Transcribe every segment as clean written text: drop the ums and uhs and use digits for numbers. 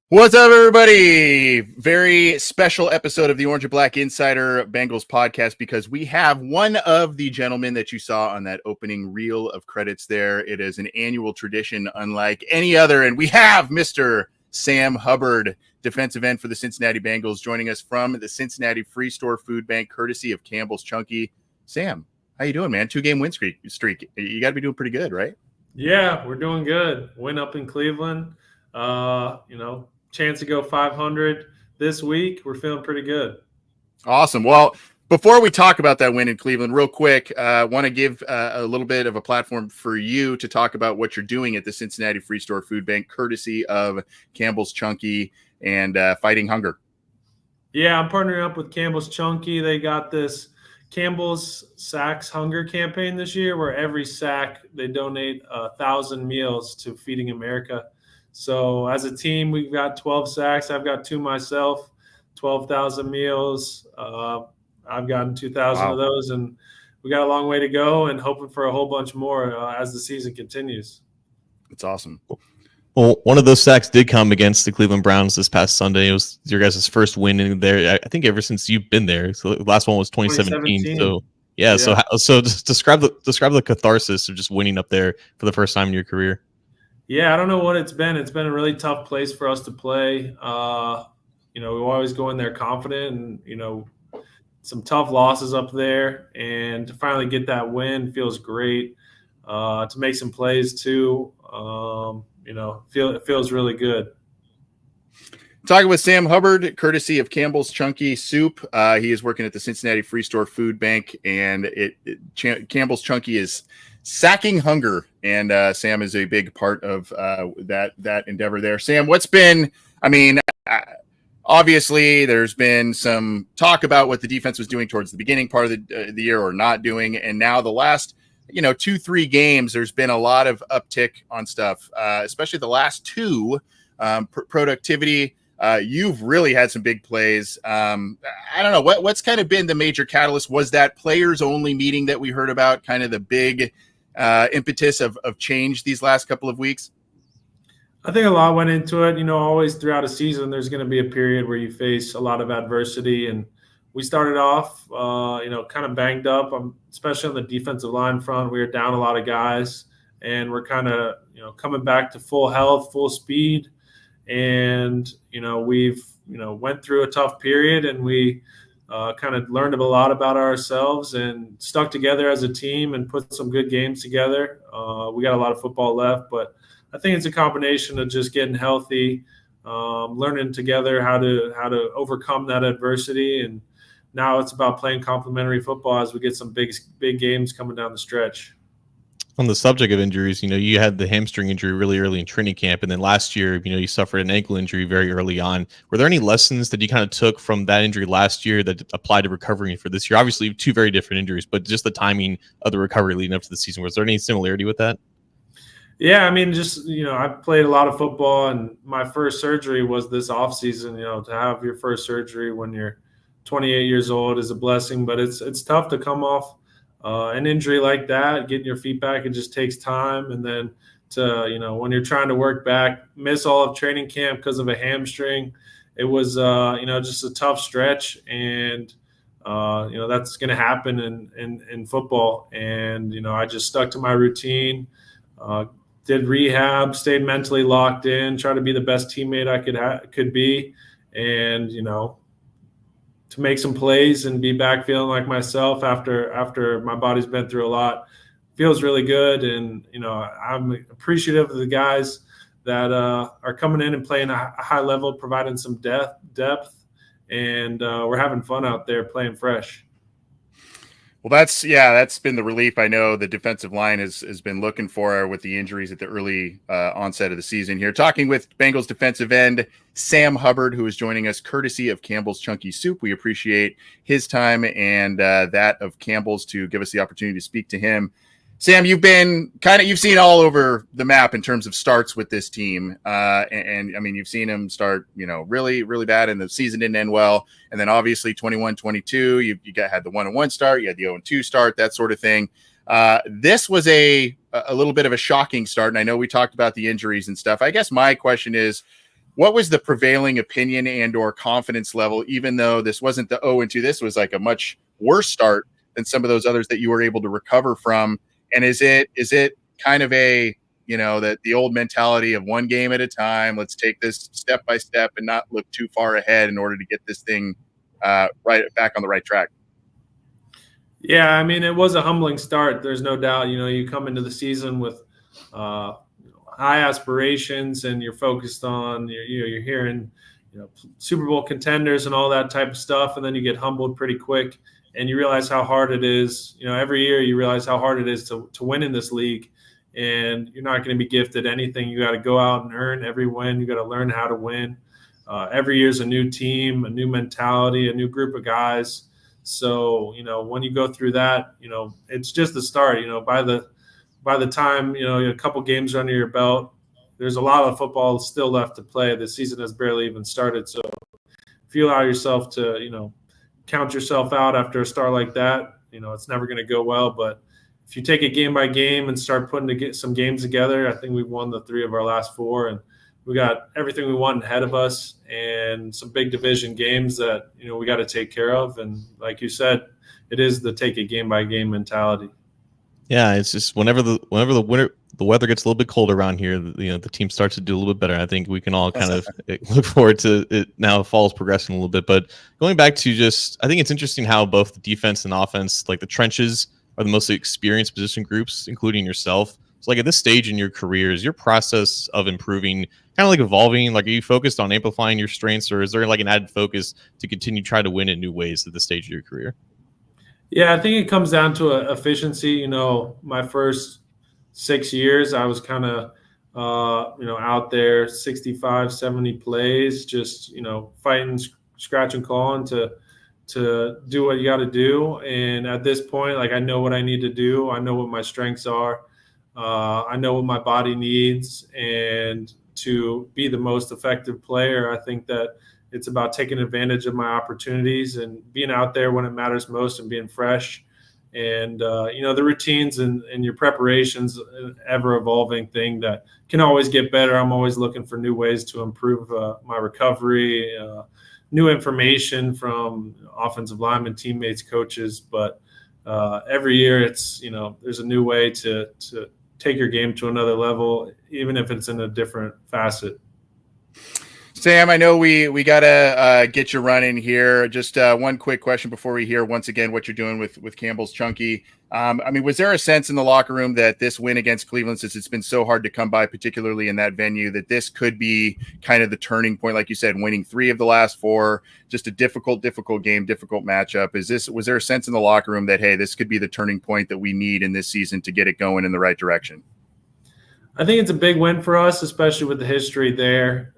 What's up, everybody? Very special episode of the Orange and Black Insider Bengals podcast because we have one of the gentlemen that you saw on that opening reel of credits there. It is an annual tradition unlike any other, and we have Mr. Sam Hubbard, defensive end for the Cincinnati Bengals, joining us from the Cincinnati Freestore Food Bank, courtesy of Campbell's Chunky. Sam, how you doing, man? 2-game win streak. You got to be doing pretty good, right? Yeah, we're doing good. Win up in Cleveland. Chance to go 500 this week. We're feeling pretty good. Awesome. Well, before we talk about that win in Cleveland, real quick, want to give a little bit of a platform for you to talk about what you're doing at the Cincinnati Freestore Food Bank, courtesy of Campbell's Chunky and Fighting Hunger. Yeah, I'm partnering up with Campbell's Chunky. They got this Campbell's Sacks Hunger campaign this year, where every sack they donate 1,000 meals to Feeding America. So as a team, we've got 12 sacks. I've got 2 myself, 12,000 meals. I've gotten 2,000 of those, and we got a long way to go and hoping for a whole bunch more as the season continues. It's awesome. Well, one of those sacks did come against the Cleveland Browns this past Sunday. It was your guys' first win in there, I think, ever since you've been there. So the last one was 2017. So yeah. So just describe the catharsis of just winning up there for the first time in your career. Yeah, I don't know what it's been. It's been a really tough place for us to play. We always go in there confident and, some tough losses up there. And to finally get that win feels great. To make some plays too, it feels really good. Talking with Sam Hubbard, courtesy of Campbell's Chunky Soup. He is working at the Cincinnati Freestore Food Bank, and Campbell's Chunky is sacking hunger, and Sam is a big part of that endeavor there. Sam, what's been, obviously there's been some talk about what the defense was doing towards the beginning part of the year or not doing, and now the last 2-3 games there's been a lot of uptick on stuff, especially the last 2. Productivity, you've really had some big plays. I don't know what's kind of been the major catalyst. Was that players only meeting that we heard about kind of the big impetus of change these last couple of weeks? I think a lot went into it. Always throughout a season, there's going to be a period where you face a lot of adversity. And we started off, kind of banged up, especially on the defensive line front. We were down a lot of guys, and we're kind of, coming back to full health, full speed. And, we've, went through a tough period, and we kind of learned a lot about ourselves and stuck together as a team and put some good games together. We got a lot of football left, but I think it's a combination of just getting healthy, learning together how to overcome that adversity. And now it's about playing complementary football as we get some big games coming down the stretch. On the subject of injuries, you had the hamstring injury really early in training camp, and then last year, you suffered an ankle injury very early on. Were there any lessons that you kind of took from that injury last year that applied to recovery for this year? Obviously, 2 very different injuries, but just the timing of the recovery leading up to the season. Was there any similarity with that? Yeah, I played a lot of football, and my first surgery was this offseason. To have your first surgery when you're 28 years old is a blessing, but it's tough to come off an injury like that, getting your feet back. It just takes time. And then when you're trying to work back, miss all of training camp because of a hamstring, it was, just a tough stretch. And, that's going to happen in football. And, I just stuck to my routine, did rehab, stayed mentally locked in, tried to be the best teammate I could be. And, to make some plays and be back feeling like myself after my body's been through a lot, feels really good. And, I'm appreciative of the guys that are coming in and playing a high level, providing some depth, and we're having fun out there playing fresh. Well, that's been the relief. I know the defensive line has been looking for with the injuries at the early onset of the season here. Talking with Bengals defensive end Sam Hubbard, who is joining us courtesy of Campbell's Chunky Soup. We appreciate his time and that of Campbell's to give us the opportunity to speak to him. Sam, you've seen all over the map in terms of starts with this team. And I mean, you've seen them start, really, really bad, and the season didn't end well. And then obviously 21-22, you had the 1-1 start, you had the 0-2 start, that sort of thing. This was a little bit of a shocking start. And I know we talked about the injuries and stuff. I guess my question is, what was the prevailing opinion and or confidence level, even though this wasn't the 0-2, this was like a much worse start than some of those others that you were able to recover from? And is it kind of the old mentality of one game at a time? Let's take this step by step and not look too far ahead in order to get this thing right back on the right track. Yeah, I mean, it was a humbling start. There's no doubt. You come into the season with high aspirations, and you're focused on you're hearing Super Bowl contenders and all that type of stuff, and then you get humbled pretty quick. And you realize how hard it is. Every year you realize how hard it is to win in this league, and you're not going to be gifted anything. You got to go out and earn every win. You got to learn how to win. Every year is a new team, a new mentality, a new group of guys. So when you go through that, it's just the start. By the time a couple games under your belt, there's a lot of football still left to play. The season has barely even started. So if you allow yourself to count yourself out after a start like that, it's never going to go well. But if you take it game by game and start putting some games together, I think we've won the 3 of our last 4, and we got everything we want ahead of us, and some big division games that we got to take care of. And like you said, it is the take it game by game mentality. Yeah, it's just whenever the weather gets a little bit colder around here, the team starts to do a little bit better. I think we can all kind of look forward to it now. Fall's progressing a little bit, but going back to I think it's interesting how both the defense and offense, like the trenches, are the most experienced position groups, including yourself. So, like at this stage in your career, is your process of improving kind of like evolving? Like, are you focused on amplifying your strengths, or is there like an added focus to continue to try to win in new ways at this stage of your career? Yeah, I think it comes down to efficiency. My first 6 years, I was kind of, out there 65, 70 plays, just, fighting, scratch and clawing to do what you got to do. And at this point, like, I know what I need to do. I know what my strengths are. I know what my body needs. And to be the most effective player, I think that it's about taking advantage of my opportunities and being out there when it matters most and being fresh. And, the routines and your preparations, an ever-evolving thing that can always get better. I'm always looking for new ways to improve my recovery, new information from offensive linemen, teammates, coaches. But every year it's, there's a new way to take your game to another level, even if it's in a different facet. Sam, I know we got to get you running here. Just one quick question before we hear once again what you're doing with Campbell's Chunky. Was there a sense in the locker room that this win against Cleveland, since it's been so hard to come by, particularly in that venue, that this could be kind of the turning point? Like you said, winning 3 of the last 4, just a difficult game, difficult matchup. Was there a sense in the locker room that, hey, this could be the turning point that we need in this season to get it going in the right direction? I think it's a big win for us, especially with the history there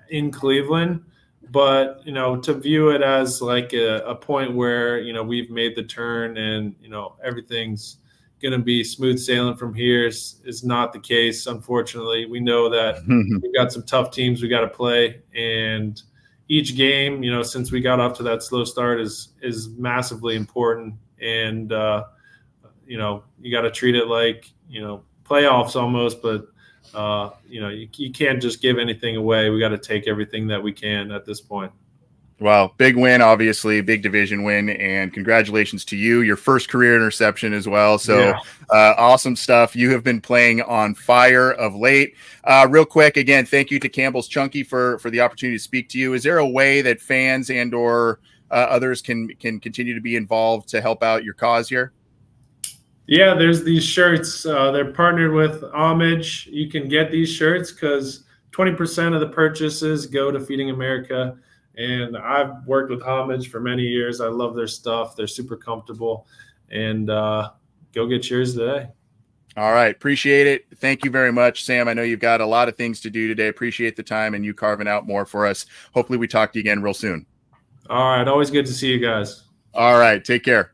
in Cleveland. But, to view it as like a point where, we've made the turn and, everything's going to be smooth sailing from here is not the case. Unfortunately, we know that we've got some tough teams we got to play. And each game, since we got off to that slow start is massively important. And, you got to treat it like, playoffs almost, but you can't just give anything away. We got to take everything that we can at this point. Well, big win, obviously, big division win, and congratulations to you, your first career interception as well. So awesome stuff. You have been playing on fire of late. Real quick, again, thank you to Campbell's Chunky for the opportunity to speak to you. Is there a way that fans and or others can continue to be involved to help out your cause here? Yeah, there's these shirts. They're partnered with Homage. You can get these shirts because 20% of the purchases go to Feeding America. And I've worked with Homage for many years. I love their stuff. They're super comfortable. And go get yours today. All right. Appreciate it. Thank you very much, Sam. I know you've got a lot of things to do today. Appreciate the time and you carving out more for us. Hopefully we talk to you again real soon. All right. Always good to see you guys. All right. Take care.